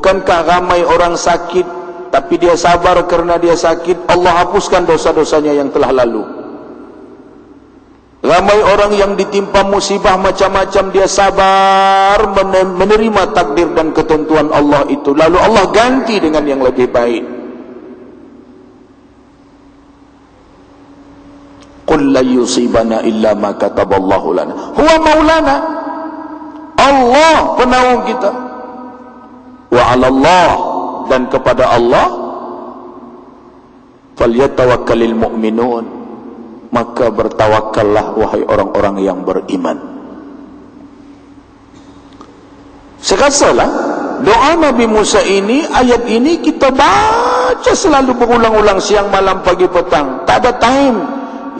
bukankah ramai orang sakit tapi dia sabar kerana dia sakit, Allah hapuskan dosa-dosanya yang telah lalu. Ramai orang yang ditimpa musibah macam-macam, dia sabar menerima takdir dan ketentuan Allah itu, lalu Allah ganti dengan yang lebih baik. Qul la yusibana illa ma kataballahu lana huwa maulana. Allah penaung kita. Wa 'ala Allah, dan kepada Allah falyatawakkalul mu'minun, maka bertawakallah wahai orang-orang yang beriman. Serasalah doa Nabi Musa ini, ayat ini kita baca selalu berulang-ulang, siang, malam, pagi, petang. Tak ada time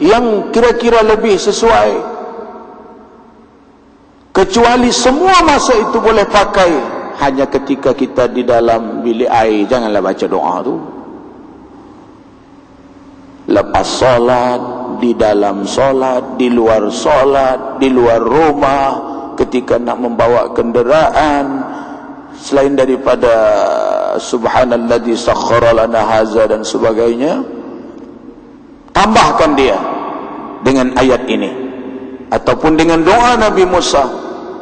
yang kira-kira lebih sesuai, kecuali semua masa itu boleh pakai hanya ketika kita di dalam bilik air. Janganlah baca doa tu lepas solat, di dalam solat, di luar solat, di luar rumah, ketika nak membawa kenderaan, selain daripada subhanalladzi sakhkhara lana hadza dan sebagainya. Tambahkan dia dengan ayat ini ataupun dengan doa Nabi Musa.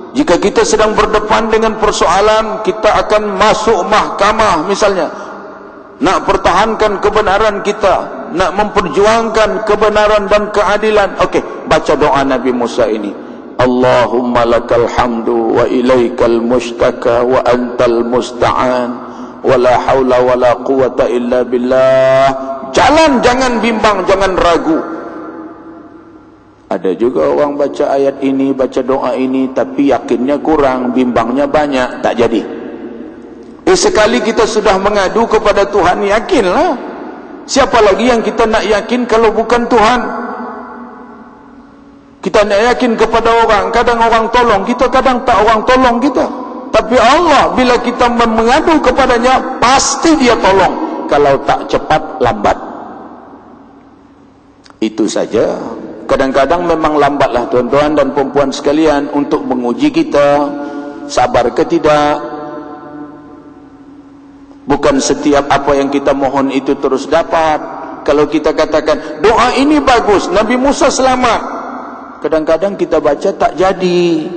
Jika kita sedang berdepan dengan persoalan, kita akan masuk mahkamah misalnya, nak pertahankan kebenaran kita, nak memperjuangkan kebenaran dan keadilan, okey, baca doa Nabi Musa ini. Allahumma lakal hamdu wa ilaikal mushtaka wa antal musta'an wa la hawla wa la quwata illa billah. Jalan, jangan bimbang, jangan ragu. Ada juga orang baca ayat ini, baca doa ini, tapi yakinnya kurang, bimbangnya banyak, tak jadi. Sekali kita sudah mengadu kepada Tuhan, yakinlah. Siapa lagi yang kita nak yakin kalau bukan Tuhan? Kita nak yakin kepada orang, kadang orang tolong kita, kadang tak orang tolong kita. Tapi Allah, bila kita mengadu kepadanya, pasti dia tolong. Kalau tak cepat, lambat. Itu saja. Kadang-kadang memang lambatlah tuan-tuan dan perempuan sekalian untuk menguji kita sabar ke tidak. Bukan setiap apa yang kita mohon itu terus dapat. Kalau kita katakan doa ini bagus, Nabi Musa selamat, kadang-kadang kita baca tak jadi.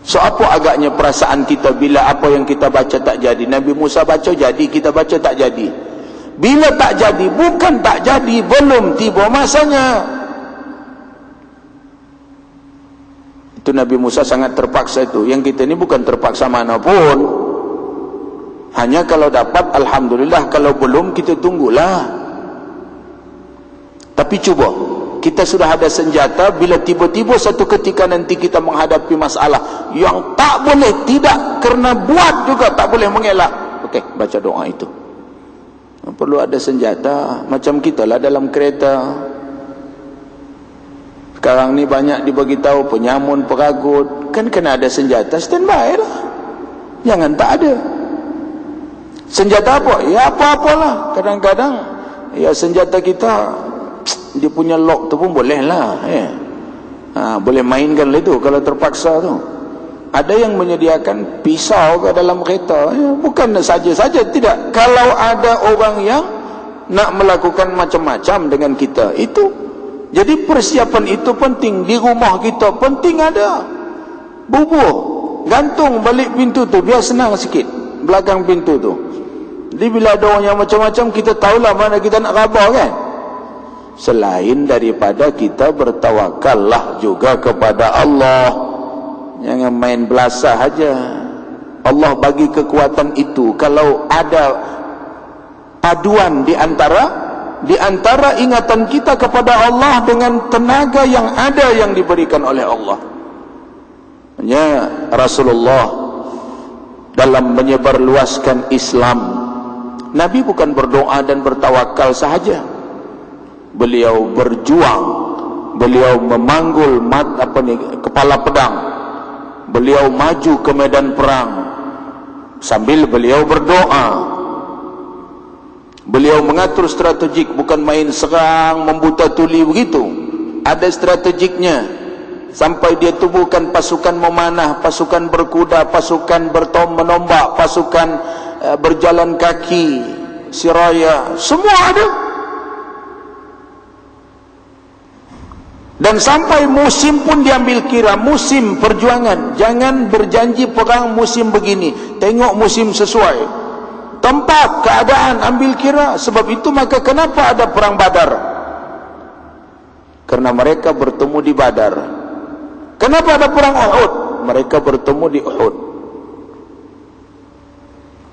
So apa agaknya perasaan kita bila apa yang kita baca tak jadi? Nabi Musa baca jadi, kita baca tak jadi. Bila tak jadi, bukan tak jadi, belum tiba masanya. Itu Nabi Musa sangat terpaksa itu. Yang kita ini bukan terpaksa manapun. Hanya kalau dapat, alhamdulillah. Kalau belum, kita tunggulah. Tapi cuba, kita sudah ada senjata. Bila tiba-tiba satu ketika nanti kita menghadapi masalah yang tak boleh tidak, kerana buat juga tak boleh mengelak. Okey, baca doa itu. Perlu ada senjata. Macam kita lah dalam kereta. Sekarang ni banyak dibagi tahu penyamun, peragut, kan kena ada senjata, standby lah. Jangan tak ada. Senjata apa? Ya apa-apalah. Kadang-kadang ya senjata kita dia punya lock tu pun boleh lah. Boleh mainkan lah itu kalau terpaksa tu. Ada yang menyediakan pisau ke dalam kereta. Bukan saja-saja, tidak. Kalau ada orang yang nak melakukan macam-macam dengan kita, itu. Jadi persiapan itu penting. Di rumah kita penting ada bubur, gantung balik pintu tu, biar senang sikit belakang pintu tu. Jadi bila ada orang yang macam-macam, kita tahulah mana kita nak khabar kan. Selain daripada kita bertawakallah juga kepada Allah. Jangan main belasah aja. Allah bagi kekuatan itu. Kalau ada paduan di antara ingatan kita kepada Allah dengan tenaga yang ada yang diberikan oleh Allah. Hanya Rasulullah dalam menyebarluaskan Islam, Nabi bukan berdoa dan bertawakal sahaja. Beliau berjuang, beliau memanggul kepala pedang, beliau maju ke medan perang sambil beliau berdoa. Beliau mengatur strategik, bukan main serang membuta tuli begitu. Ada strategiknya. sampai dia tubuhkan pasukan memanah, pasukan berkuda, pasukan menombak, pasukan berjalan kaki, siraya, semua ada. Dan sampai musim pun diambil kira, musim perjuangan. Jangan berjanji perang musim begini, tengok musim sesuai, tempat, keadaan, ambil kira. Sebab itu maka kenapa ada perang Badar? Karena mereka bertemu di Badar. Kenapa ada perang Uhud? Mereka bertemu di Uhud.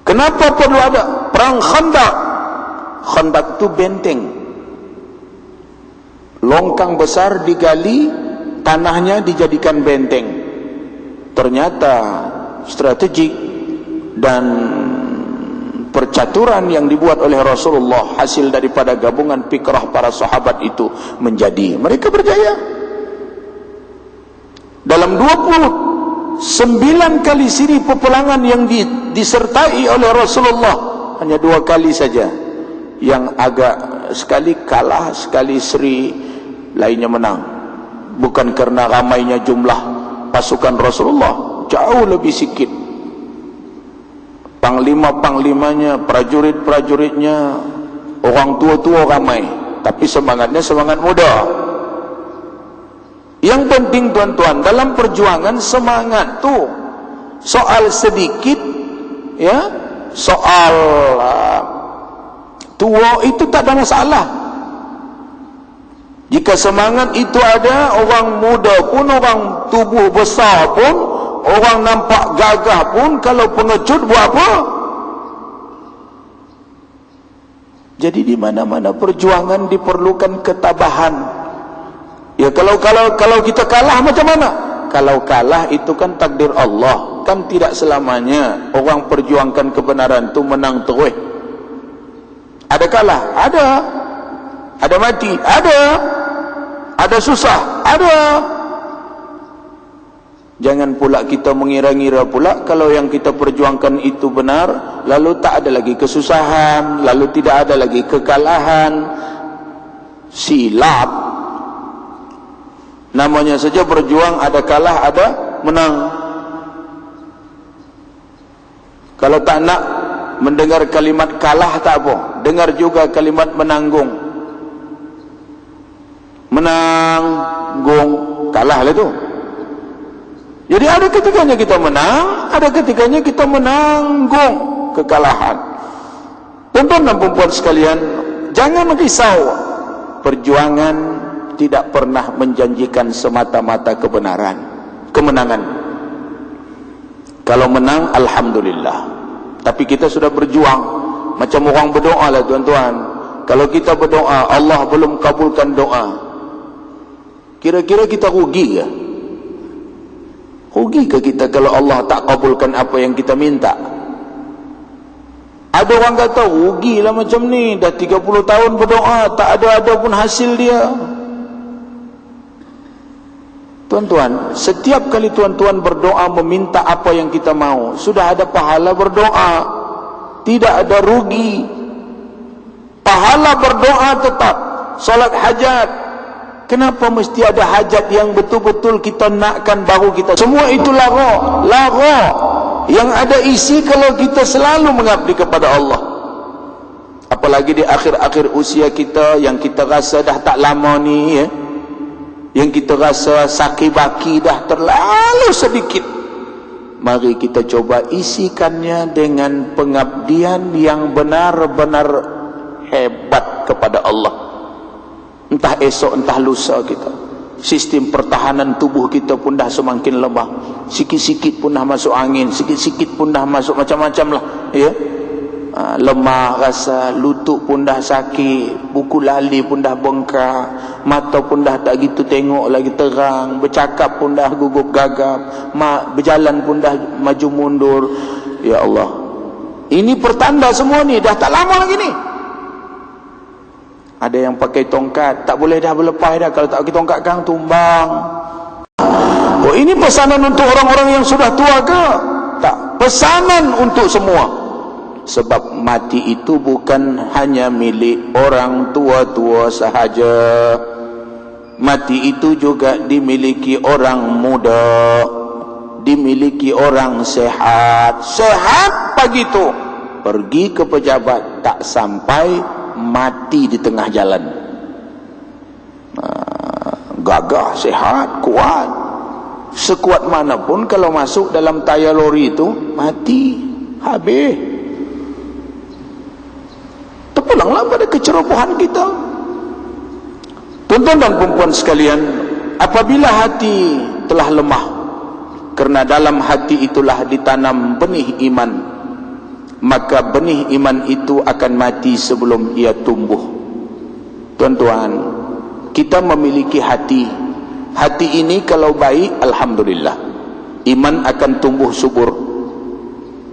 Kenapa perlu ada perang Khandaq? Khandaq itu benteng, longkang besar digali, tanahnya dijadikan benteng. Ternyata strategik dan percaturan yang dibuat oleh Rasulullah, hasil daripada gabungan fikrah para sahabat itu menjadi, mereka berjaya. Dalam 29 kali siri peperangan yang disertai oleh Rasulullah, hanya 2 kali saja yang agak sekali kalah, sekali seri, lainnya menang. Bukan karena ramainya jumlah pasukan Rasulullah, jauh lebih sikit. Panglima-panglimanya, prajurit-prajuritnya, orang tua-tua ramai, tapi semangatnya semangat muda. Yang penting tuan-tuan, dalam perjuangan semangat tu soal sedikit, ya, soal tua itu tak ada masalah. Jika semangat itu ada, orang muda pun, orang tubuh besar pun, orang nampak gagah pun, kalau pengecut buat apa? Jadi di mana-mana perjuangan diperlukan ketabahan. Ya, kalau kita kalah macam mana? Kalau kalah itu kan takdir Allah. Kan tidak selamanya orang perjuangkan kebenaran itu menang terus. Ada kalah, ada mati, ada susah, ada. Jangan pula kita mengira-ngira pula kalau yang kita perjuangkan itu benar, lalu tak ada lagi kesusahan, lalu tidak ada lagi kekalahan. Silap. Namanya saja berjuang, ada kalah, ada menang. Kalau tak nak mendengar kalimat kalah tak apa, dengar juga kalimat menanggung. Menanggung, kalah lah tu. Jadi ada ketikanya kita menang, ada ketikanya kita menanggung kekalahan. Tuan-tuan dan puan-puan sekalian, jangan risau. Perjuangan tidak pernah menjanjikan semata-mata kemenangan. Kalau menang, alhamdulillah. Tapi kita sudah berjuang. Macam orang berdoa lah tuan-tuan. Kalau kita berdoa, Allah belum kabulkan doa, kira-kira kita rugi ke? Rugi ke kita kalau Allah tak kabulkan apa yang kita minta? Ada orang kata, rugilah macam ni, dah 30 tahun berdoa, tak ada pun hasil dia. Tuan-tuan, setiap kali tuan-tuan berdoa meminta apa yang kita mau, sudah ada pahala berdoa, tidak ada rugi. Pahala berdoa tetap. Solat hajat, kenapa mesti ada hajat yang betul-betul kita nakkan baru kita? Semua itu lara. Yang ada isi kalau kita selalu mengabdi kepada Allah. Apalagi di akhir-akhir usia kita, yang kita rasa dah tak lama ni, ya, yang kita rasa saki-baki dah terlalu sedikit, mari kita coba isikannya dengan pengabdian yang benar-benar hebat kepada Allah. Entah esok, entah lusa kita, sistem pertahanan tubuh kita pun dah semakin lemah. Sikit-sikit pun dah masuk angin, sikit-sikit pun dah masuk macam-macam lah, ya. Lemah rasa, lutut pun dah sakit, buku lali pun dah bengkak, mata pun dah tak gitu tengok lagi terang, bercakap pun dah gugup gagap, berjalan pun dah maju mundur. Ya Allah, ini pertanda semua ni, dah tak lama lagi ni. Ada yang pakai tongkat, tak boleh dah berlepas dah, kalau tak pakai tongkat kang tumbang. Oh, ini pesanan untuk orang-orang yang sudah tua ke? Tak, pesanan untuk semua. Sebab mati itu bukan hanya milik orang tua-tua sahaja. mati itu juga dimiliki orang muda, dimiliki orang sehat. Sehat pagi itu pergi ke pejabat, tak sampai mati di tengah jalan. Gagah, sehat, kuat. Sekuat manapun kalau masuk dalam tayar lori itu mati, habis. Terpulanglah pada kecerobohan kita. Tuan-tuan dan puan-puan sekalian, apabila hati telah lemah, kerana dalam hati itulah ditanam benih iman, maka benih iman itu akan mati sebelum ia tumbuh. Tuan-tuan, kita memiliki hati. Hati ini kalau baik, alhamdulillah, iman akan tumbuh subur.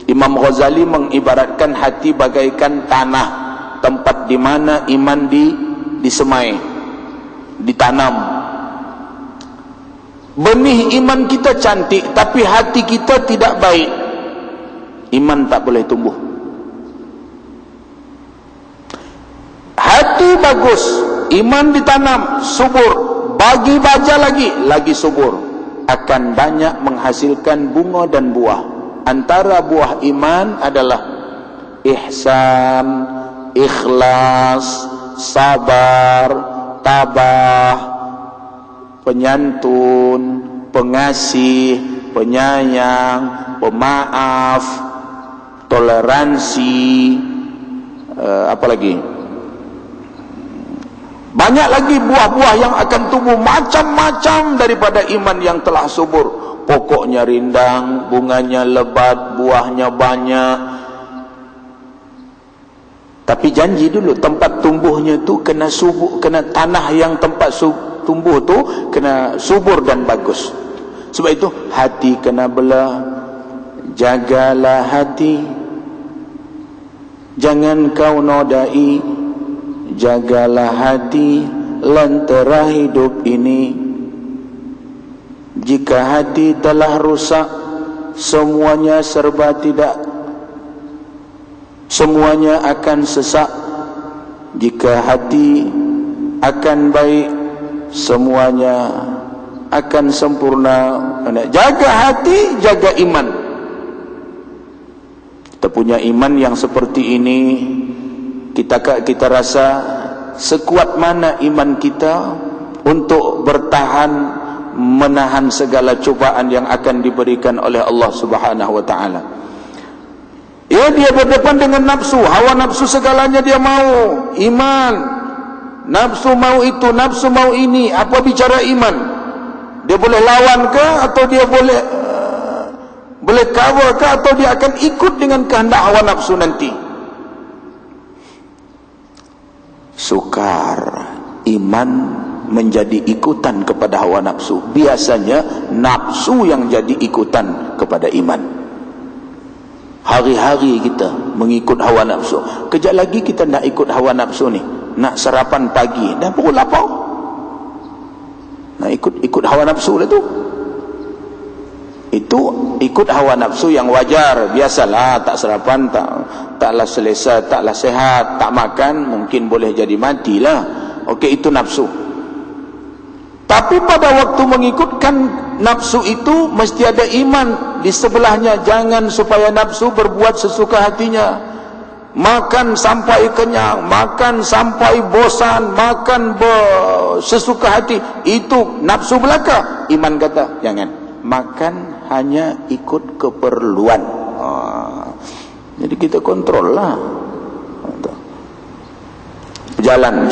Imam Ghazali mengibaratkan hati bagaikan tanah, tempat di mana iman disemai, ditanam. Benih iman kita cantik, tapi hati kita tidak baik, iman tak boleh tumbuh. Hati bagus, iman ditanam, subur, bagi baja lagi subur, akan banyak menghasilkan bunga dan buah. Antara buah iman adalah ihsan, ikhlas, sabar, tabah, penyantun, pengasih, penyayang, pemaaf, toleransi, apa lagi? Banyak lagi buah-buah yang akan tumbuh macam-macam daripada iman yang telah subur. Pokoknya rindang, bunganya lebat, buahnya banyak. Tapi janji dulu, tempat tumbuhnya tu kena subur, kena tanah yang tempat tumbuh tu kena subur dan bagus. Sebab itu hati kena belah. Jagalah hati, jangan kau nodai. Jagalah hati, lentera hidup ini. Jika hati telah rusak, semuanya serba tidak, semuanya akan sesak. Jika hati akan baik, semuanya akan sempurna. Jaga hati, jaga iman. Kita punya iman yang seperti ini, kita rasa sekuat mana iman kita untuk bertahan, menahan segala cubaan yang akan diberikan oleh Allah Subhanahu wa taala. Ya, dia berdepan dengan nafsu, hawa nafsu segalanya dia mau. Iman, nafsu mau itu, nafsu mau ini. Apa bicara iman? Dia boleh lawan ke, atau dia boleh cover ke, atau dia akan ikut dengan kehendak hawa nafsu nanti? Sukar iman menjadi ikutan kepada hawa nafsu. Biasanya nafsu yang jadi ikutan kepada iman. Hari-hari kita mengikut hawa nafsu. Kejap lagi kita nak ikut hawa nafsu ni, nak sarapan pagi dah pukul 8, nak ikut hawa nafsu lah tu. Itu ikut hawa nafsu yang wajar. Biasalah, tak sarapan, taklah selesa, taklah sehat, tak makan, mungkin boleh jadi matilah. Okey, itu nafsu. Tapi pada waktu mengikutkan nafsu itu mesti ada iman di sebelahnya. Jangan supaya nafsu berbuat sesuka hatinya. Makan sampai kenyang, makan sampai bosan, makan sesuka hati. Itu nafsu belaka. Iman kata, jangan. Makan hanya ikut keperluan. Jadi kita kontrol lah. Berjalan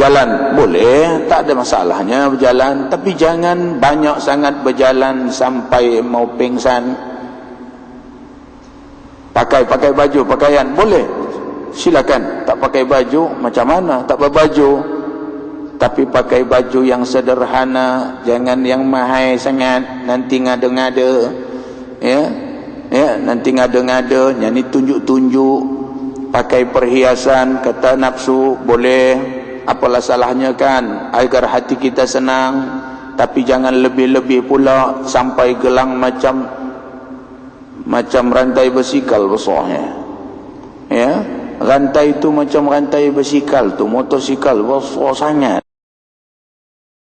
boleh, tak ada masalahnya berjalan, tapi jangan banyak sangat berjalan sampai mau pingsan. Pakai baju, pakaian boleh, silakan. Tak pakai baju, macam mana? Tak berbaju, tapi pakai baju yang sederhana, jangan yang mahal sangat, nanti ngada-ngada. Ya, nanti ngada-ngada, nyanyi tunjuk-tunjuk. Pakai perhiasan, kata nafsu, boleh, apalah salahnya kan, agar hati kita senang. Tapi jangan lebih-lebih pula sampai gelang macam rantai bersikal besarnya. Ya, rantai itu macam rantai bersikal tu, motosikal besar sangat.